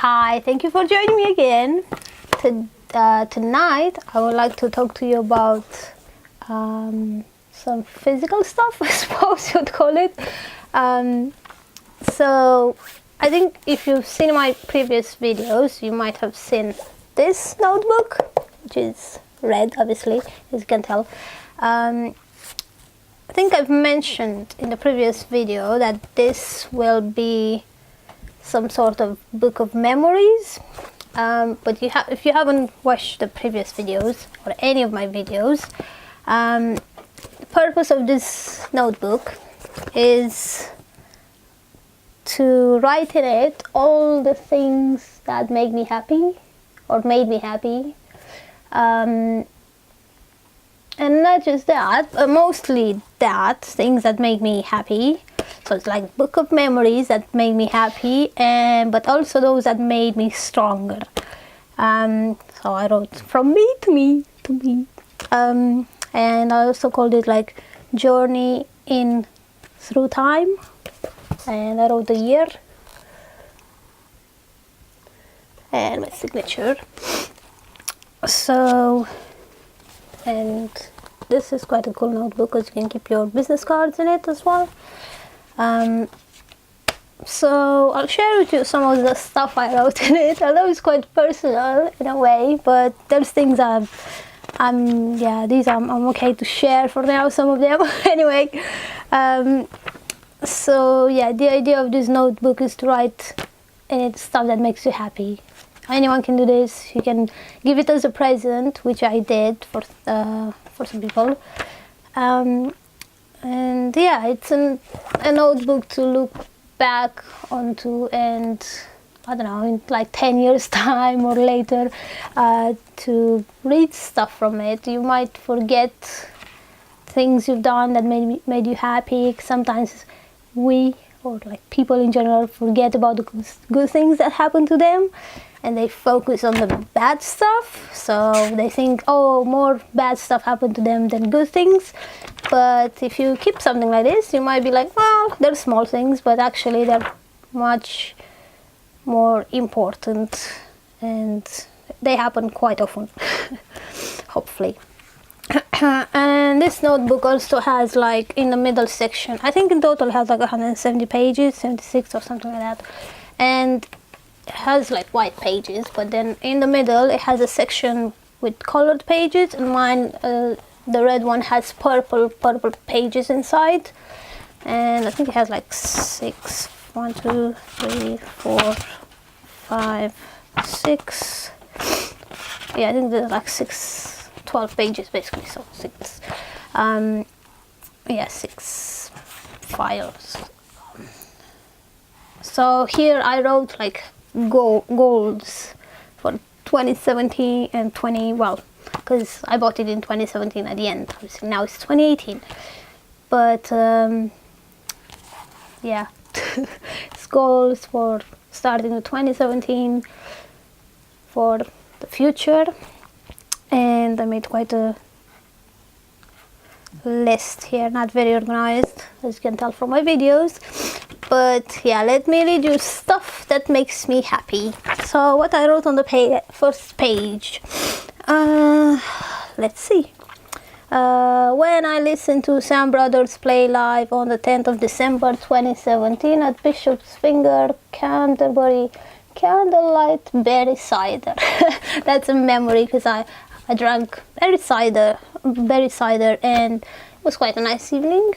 Hi, thank you for joining me again. Tonight I would like to talk to you about some physical stuff, I suppose you'd call it. So I think if you've seen my previous videos, you might have seen this notebook, which is red, obviously, as you can tell. I think I've mentioned in the previous video that this will be some sort of book of memories, but if you haven't watched the previous videos or any of my videos, the purpose of this notebook is to write in it all the things that make me happy or made me happy, and not just that, but mostly that, things that make me happy. So it's like book of memories that made me happy, but also those that made me stronger. So I wrote from me to me to me, and I also called it like journey in through time, and I wrote the year and my signature. So, and this is quite a cool notebook because you can keep your business cards in it as well. So I'll share with you some of the stuff I wrote in it. I know it's quite personal in a way, but there's things I'm okay to share for now, some of them. Anyway, so yeah, the idea of this notebook is to write in it stuff that makes you happy. Anyone can do this. You can give it as a present, which I did for some people. And yeah, it's a notebook to look back onto, and I don't know, in like 10 years time or later, to read stuff from it. You might forget things you've done that made you happy. Sometimes we, or like people in general, forget about the good things that happen to them, and they focus on the bad stuff. So they think, oh, more bad stuff happened to them than good things. But if you keep something like this, you might be like, well, they're small things, but actually they're much more important, and they happen quite often, hopefully. And this notebook also has, like, in the middle section, I think in total it has like 170 pages, 76 or something like that, and it has like white pages, but then in the middle it has a section with colored pages, and mine, the red one, has purple pages inside, and I think it has like 6, 1, 2, 3, 4, 5, 6. Yeah, I think there's like 12 pages basically, so 6. Yeah, 6 files. So here I wrote like goals for 2017 and because I bought it in 2017 at the end. Obviously now it's 2018, but yeah, it's goals for starting with 2017 for the future, and I made quite a list here, not very organized as you can tell from my videos, but yeah, let me read you stuff that makes me happy. So what I wrote on the first page, let's see. When I listened to Sam Brothers play live on the 10th of December 2017 at Bishop's Finger, Canterbury, candlelight berry cider. That's a memory, because I drank berry cider, and it was quite a nice evening.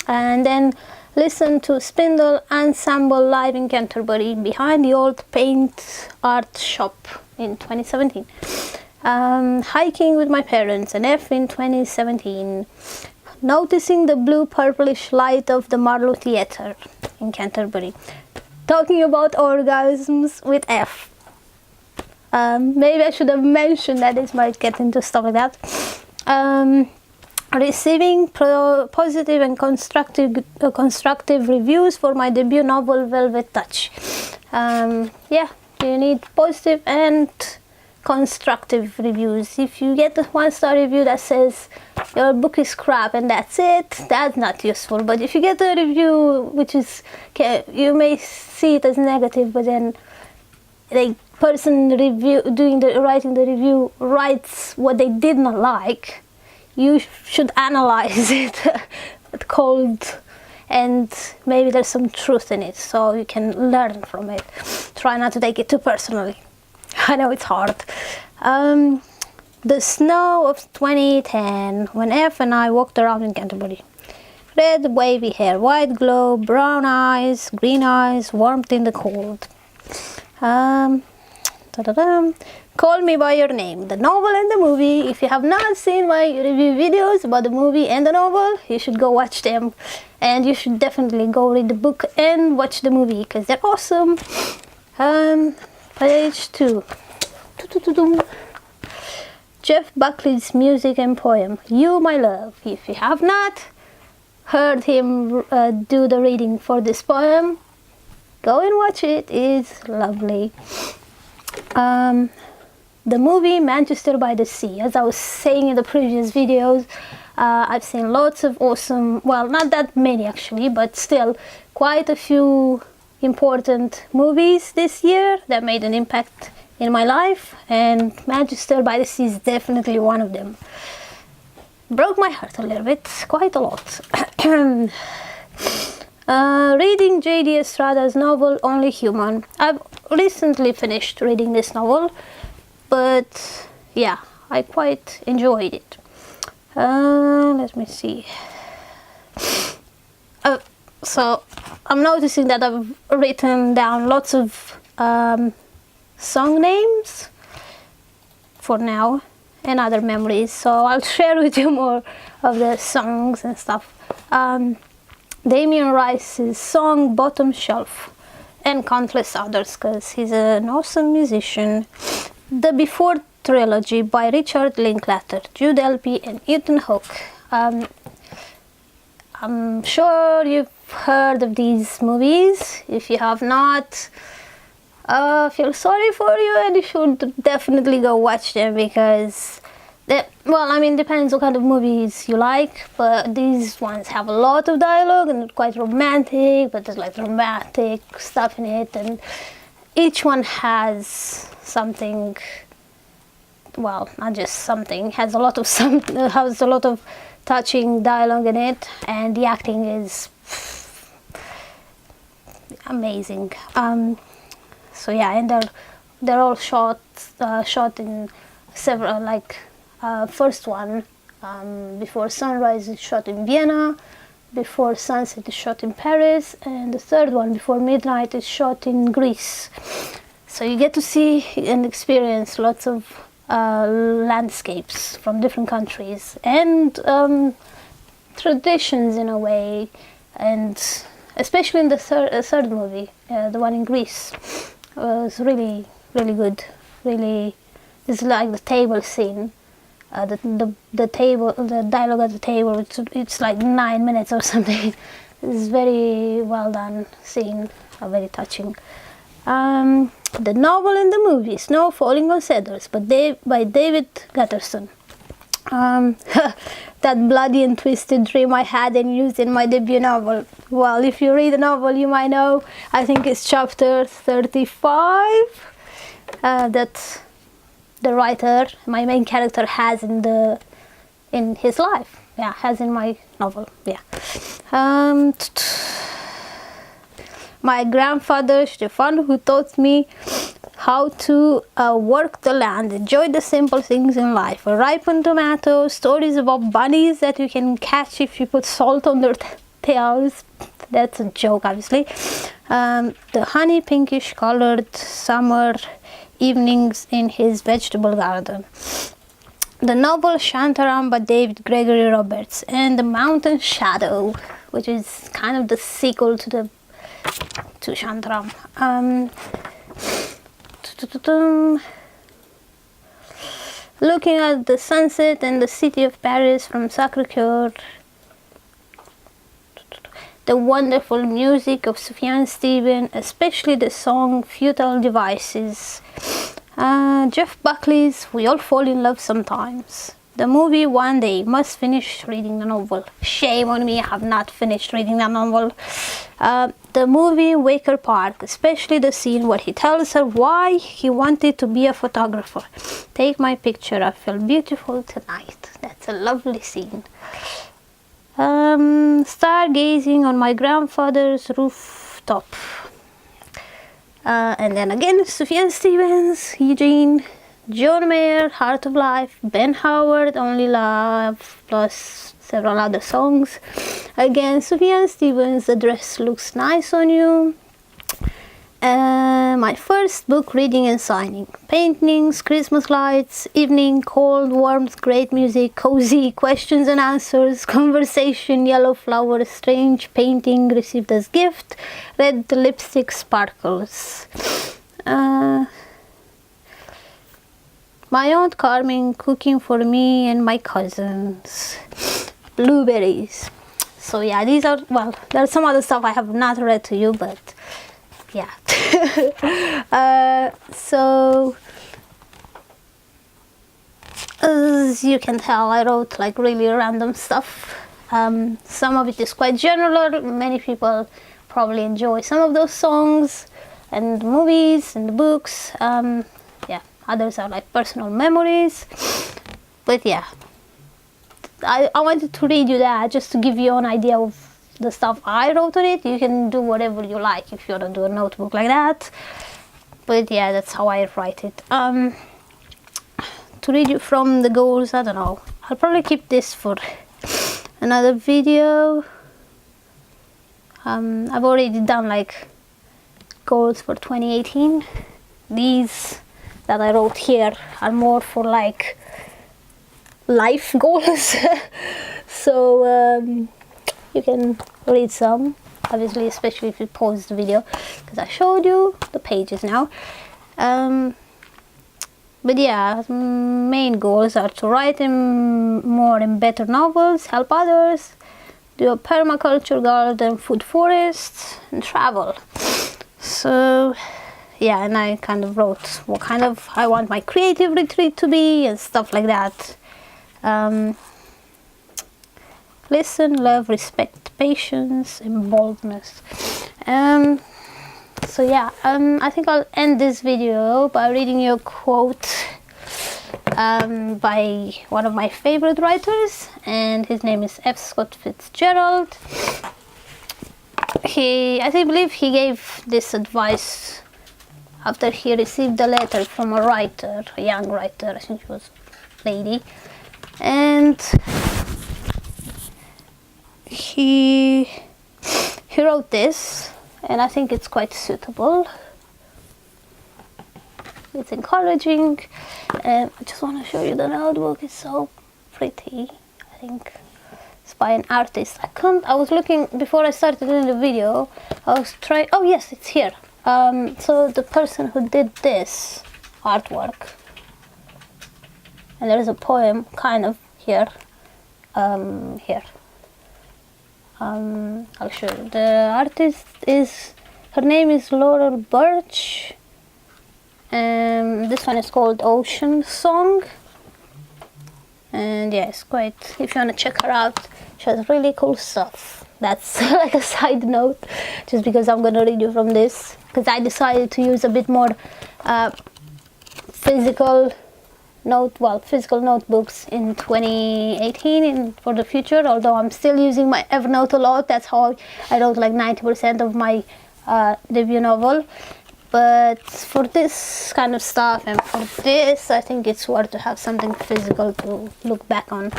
And then listen to Spindle Ensemble live in Canterbury behind the old paint art shop in 2017. Hiking with my parents, an F in 2017. Noticing the blue purplish light of the Marlowe Theatre in Canterbury. Talking about orgasms with F. Maybe I should have mentioned that. This might get into stuff like that. Receiving positive and constructive reviews for my debut novel Velvet Touch. Yeah, you need positive and constructive reviews. If you get a 1-star review that says your book is crap and that's it, that's not useful. But if you get a review which is, you may see it as negative, but then the person writing the review writes what they did not like, you should analyze it cold, and maybe there's some truth in it, so you can learn from it. Try not to take it too personally. I know it's hard. The snow of 2010, when F and I walked around in Canterbury. Red wavy hair, white glow, brown eyes, green eyes, warmth in the cold. Call Me By Your Name, the novel and the movie. If you have not seen my review videos about the movie and the novel, you should go watch them, and you should definitely go read the book and watch the movie because they're awesome. Page 2. Jeff Buckley's music and poem, You My Love. If you have not heard him do the reading for this poem, go and watch it. It's lovely. The movie Manchester by the Sea. As I was saying in the previous videos, I've seen lots of awesome, well, not that many actually, but still quite a few important movies this year that made an impact in my life, and Manchester by the Sea is definitely one of them. Broke my heart a little bit, quite a lot. Reading J.D. Estrada's novel Only Human. I've recently finished reading this novel, but yeah, I quite enjoyed it. Let me see. So I'm noticing that I've written down lots of song names for now and other memories, so I'll share with you more of the songs and stuff. Damien Rice's song Bottom Shelf, and countless others because he's an awesome musician. The Before trilogy by Richard Linklater, Jude Delpy and Ethan Hawke. I'm sure you've heard of these movies. If you have not, feel sorry for you, and you should definitely go watch them because well, I mean, depends what kind of movies you like, but these ones have a lot of dialogue and quite romantic, but there's like dramatic stuff in it, and each one has something, well, not just something, has a lot of touching dialogue in it, and the acting is amazing. So yeah, and they're all shot in several, like first one, Before Sunrise, is shot in Vienna. Before Sunset is shot in Paris, and the third one, Before Midnight, is shot in Greece. So you get to see and experience lots of landscapes from different countries and traditions in a way, and especially in the third movie, the one in Greece, was really good. Really, it's like the table scene. The table, the dialogue at the table, it's like 9 minutes or something. It's very well done scene, very touching. The novel and the movie, Snow Falling on Cedars, by David Gutterson. That bloody and twisted dream I had and used in my debut novel. Well, if you read the novel, you might know, I think it's chapter 35, that the writer, my main character, has in his life. Yeah, has in my novel. Yeah. My grandfather Stefan, who taught me how to work the land, enjoy the simple things in life. A ripened tomato, stories about bunnies that you can catch if you put salt on their tails. That's a joke, obviously. The honey pinkish colored summer evenings in his vegetable garden. The novel Shantaram by David Gregory Roberts, and The Mountain Shadow, which is kind of the sequel to Shantaram. Looking at the sunset and the city of Paris from Sacré-Cœur. The wonderful music of Sufjan Stevens, especially the song Futile Devices. Jeff Buckley's We All Fall in Love Sometimes. The movie One Day. Must finish reading the novel. Shame on me, I have not finished reading the novel. The movie Waker Park, especially the scene where he tells her why he wanted to be a photographer. Take my picture, I feel beautiful tonight. That's a lovely scene. Stargazing on my grandfather's rooftop. And then again, Sufjan Stevens, Eugene, John Mayer, Heart of Life, Ben Howard, Only Love, plus several other songs. Again, Sufjan Stevens, The Dress Looks Nice on You. My first book reading and signing. Paintings, Christmas lights, evening, cold, warmth, great music, cozy, questions and answers, conversation, yellow flower, strange painting received as gift, red lipstick sparkles. My Aunt Carmen cooking for me and my cousins. Blueberries. So yeah, these are, well, there's some other stuff I have not read to you, but yeah. So as you can tell, I wrote like really random stuff. Some of it is quite general. Many people probably enjoy some of those songs and movies and the books. Yeah, others are like personal memories. But yeah, I wanted to read you that just to give you an idea of the stuff I wrote on it. You can do whatever you like if you want to do a notebook like that. But yeah, that's how I write it. To read you from the goals, I don't know. I'll probably keep this for another video. I've already done like goals for 2018. These that I wrote here are more for like life goals. So you can read some, obviously, especially if you pause the video, because I showed you the pages now. But yeah, main goals are to write more and better novels, help others, do a permaculture garden, food forests, and travel. So yeah, and I kind of wrote what kind of I want my creative retreat to be and stuff like that. Listen, love, respect, patience, and boldness. So yeah, I think I'll end this video by reading you a quote by one of my favorite writers, and his name is F. Scott Fitzgerald. I believe he gave this advice after he received a letter from a writer, a young writer, I think she was a lady, and he wrote this, and I think it's quite suitable. It's encouraging, and I just want to show you the notebook. It's so pretty. I think it's by an artist. I was looking before I started doing the video. I was trying. Oh yes, it's here. So the person who did this artwork, and there is a poem kind of here. Here. I'll show you. The artist her name is Laurel Birch, and this one is called Ocean Song. And yeah, it's quite, if you want to check her out, she has really cool stuff. That's like a side note, just because I'm gonna read you from this, because I decided to use a bit more physical notebooks in 2018 and for the future, although I'm still using my Evernote a lot. That's how I wrote like 90% of my debut novel. But for this kind of stuff and for this, I think it's worth to have something physical to look back on.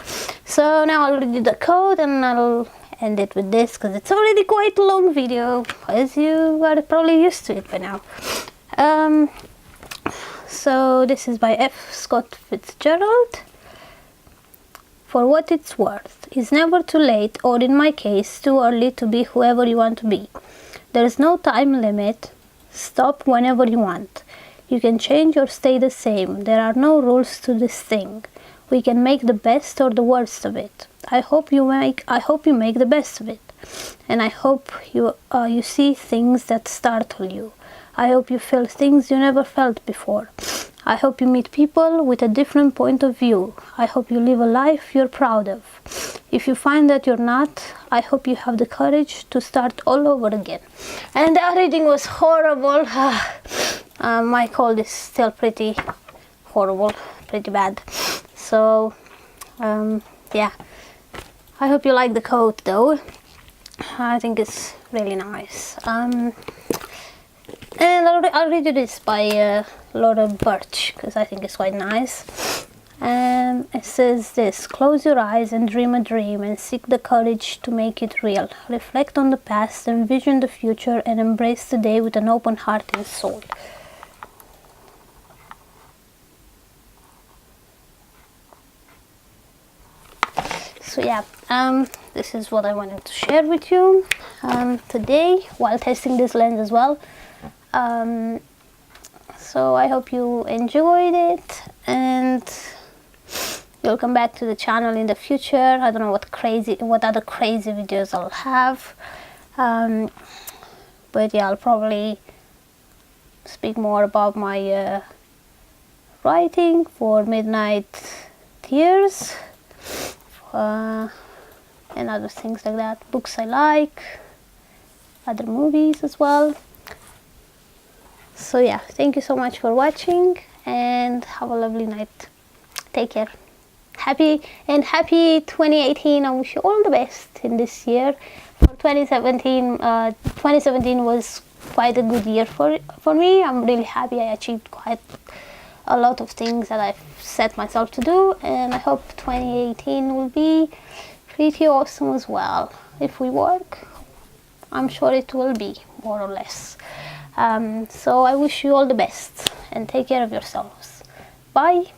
So now I'll read you the code and I'll end it with this, because it's already quite a long video, as you are probably used to it by now. So this is by F. Scott Fitzgerald. For what it's worth, it's never too late, or in my case, too early to be whoever you want to be. There is no time limit. Stop whenever you want. You can change or stay the same. There are no rules to this thing. We can make the best or the worst of it. I hope you make the best of it, and I hope you see things that startle you. I hope you feel things you never felt before. I hope you meet people with a different point of view. I hope you live a life you're proud of. If you find that you're not, I hope you have the courage to start all over again. And that reading was horrible. My cold is still pretty horrible, pretty bad. So, yeah. I hope you like the quote though. I think it's really nice. And I'll read you this by Laura Birch, because I think it's quite nice. It says this: close your eyes and dream a dream and seek the courage to make it real. Reflect on the past, envision the future, and embrace today with an open heart and soul. So yeah, this is what I wanted to share with you today while testing this lens as well. So I hope you enjoyed it, and you'll come back to the channel in the future. I don't know what other crazy videos I'll have, but yeah, I'll probably speak more about my writing for Midnight Tears, and other things like that, books I like, other movies as well. So yeah, thank you so much for watching, and have a lovely night. Take care. Happy 2018. I wish you all the best in this year. For 2017, 2017 was quite a good year for me. I'm really happy I achieved quite a lot of things that I've set myself to do, and I hope 2018 will be pretty awesome as well. If we work, I'm sure it will be, more or less. So I wish you all the best, and take care of yourselves. Bye.